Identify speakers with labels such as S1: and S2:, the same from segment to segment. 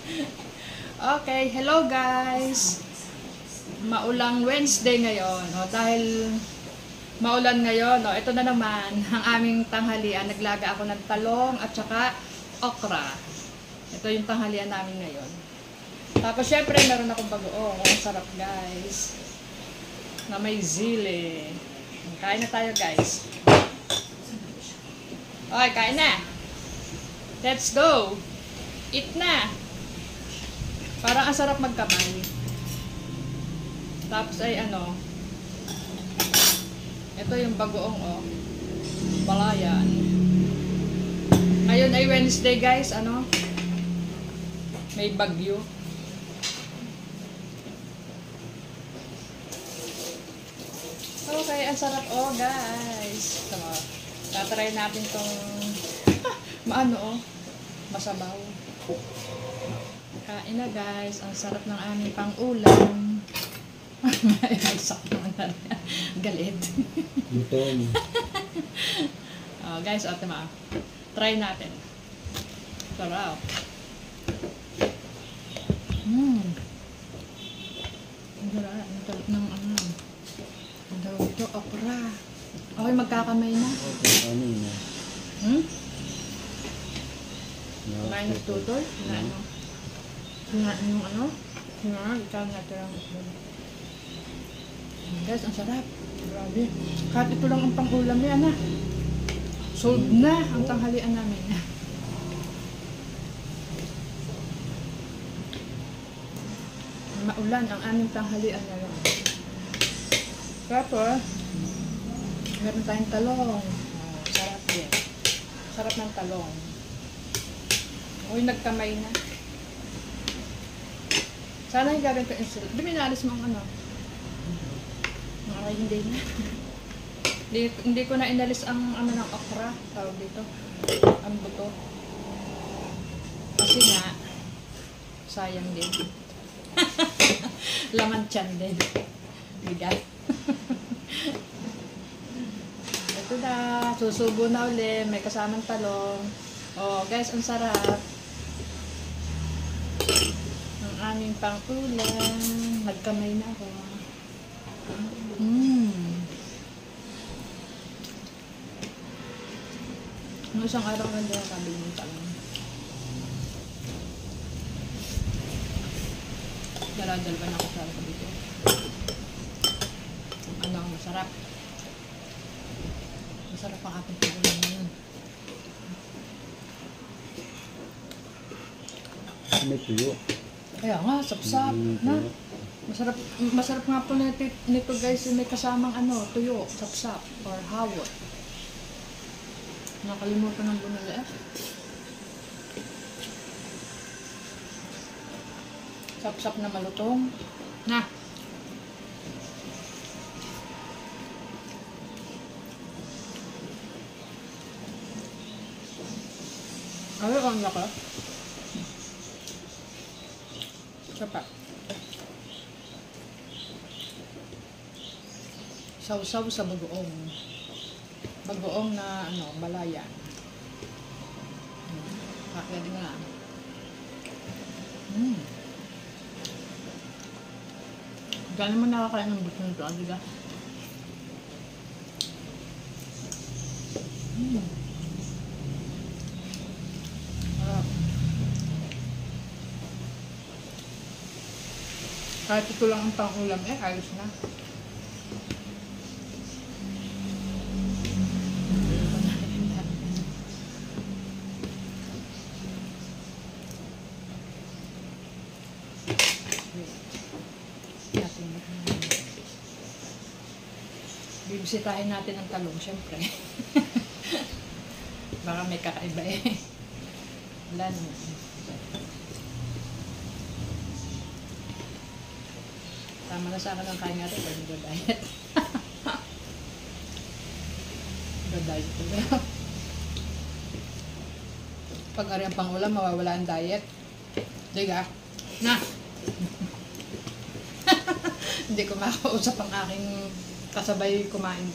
S1: Okay, hello guys. Maulang Wednesday ngayon. O, dahil maulan ngayon, ito na naman ang aming tanghalian. Naglaga ako ng talong at saka okra. Ito yung tanghalian namin ngayon. Tapos syempre meron akong bagoong. Ang sarap guys. Na may zili. Kain na tayo guys. Okay, kain na. Let's go. Eat na. Parang ang sarap magkamay. Tapos ay ano, ito yung bagoong balayan. Ngayon ay Wednesday guys, ano, may bagyo. Okay, ang sarap guys. So, tatry natin tong masabaw. Kain na guys, ang sarap ng aming pang-ulam. Ay, sakto na rin. Galit. Guys, diba? Try natin. Sarap. Ang sarap ng ang tawag ito, okra. Okay, magkakamay na. Kumain ng tutol? Kinain yung ikaw natin ang guys, ang sarap. Grabe. Kahit ito lang ang pang-ulam yan Sold na ang tanghalian namin. Maulan ang aming tanghalian na lang. Tapos, meron tayong talong. Sarap din. Sarap ng talong. Uy, nagkamay na. Sana yung gagawin ko insul. Di minalis mo ang Ay, hindi na. Hindi ko na inalis ang ng okra. Tawag dito. Ang buto. Kasi nga, sayang din. Laman tiyan din. Bigat. Ito na. Susubo na uli. May kasamang talong. Guys, ang sarap. Ang aming pang-ulam. Nagkamay na ako. Nung isang araw lang din nakabili ng talong. Daladal ba na ako sa dito? Masarap. Masarap ang ating pag-ulam ngayon.
S2: May tuyo.
S1: Kaya nga, sapsap na. Masarap nga po nito guys, may kasamang tuyo, sapsap or hawot. Nakalimutan ng bunali Sapsap na malutong. Na. Ay, ang laka. Sapat. Sausaw sa bagoong. Bagoong na balayan. Pakyan nga. Gano'n mo nakakain ng gusto nito, adiga? Kahit ito lang ang pang-ulam ayos na. Bibisitahin natin ang talong, syempre. Baka may kakaiba Wala naman. Tama na sa akin ang kain natin, pero nag-diet. Nag-diet ko na. Pag ari ang pang-ulam, mawawala ang diet. Diga? Na! Hindi ko makausap ang aking kasabay kumain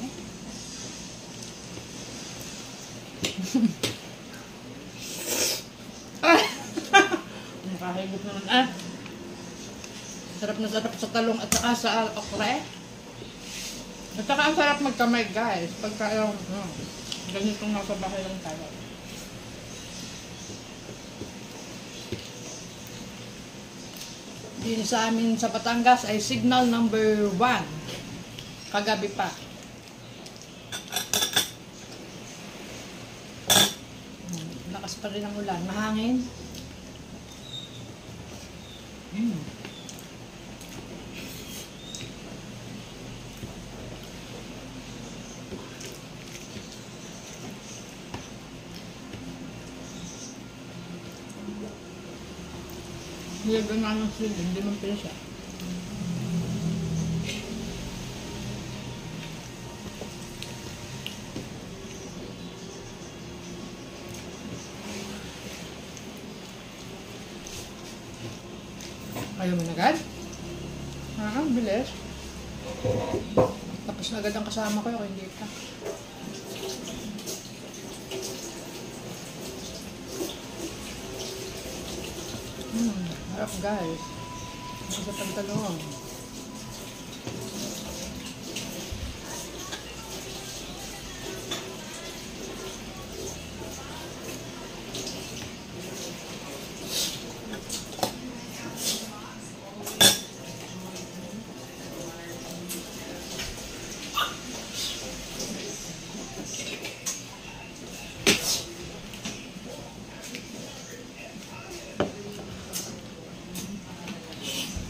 S1: Nakahigop naman. Sarap na sarap sa talong at saka sa okra. At saka ang sarap magkamay guys. Pagka yung ganitong nasa bahay lang tayo. Din sa amin sa Batangas ay signal number 1. Kagabi pa. Lakas pa rin ang ulan. Mahangin. Nilagyan nga ng sili, hindi man pala siya. Ayaw mo na agad? Bilis. Tapos na agad ang kasama ko, hindi pa. Harap guys. Ito sa pantalon.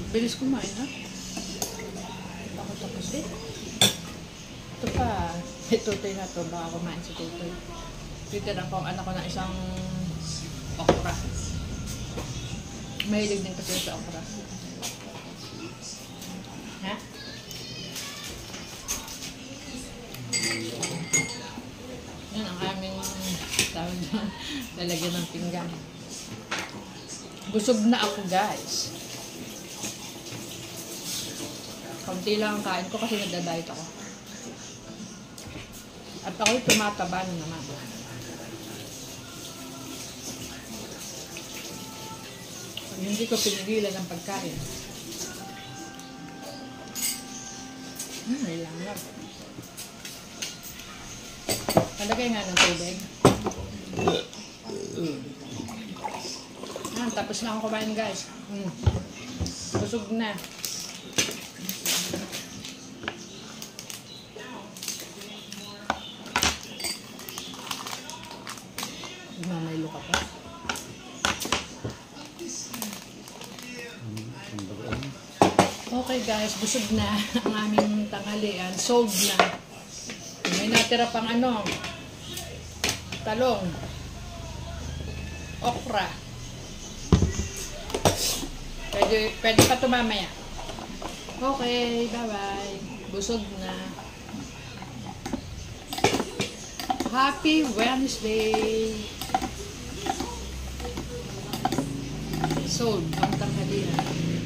S1: Bilis kumain ha? Ako tapos eh. Ito pa. Tutoy na to. Baka kumain si Tutoy. Titiran ko ang anak ko ng isang okra. Mahilig din kasi sa okra. Ha? Yan ang aming tawag na lalagyan ng pinggan. Busog na ako guys. Kaunti lang ang kain ko kasi nagda-diet ako. At ako'y tumataba na naman. Hindi ko pinigilan ang pagkain. Ilangan. Palagay nga ng tubig. Tapos na akong kumain guys. Busog na. Mamaylo ka pa. Okay guys, busog na ang aming tanghalian. Sold na. May natira pang talong, okra. Pwede pa ito mamaya. Okay, bye-bye. Busog na. Happy Wednesday! Sold ang tanghalian.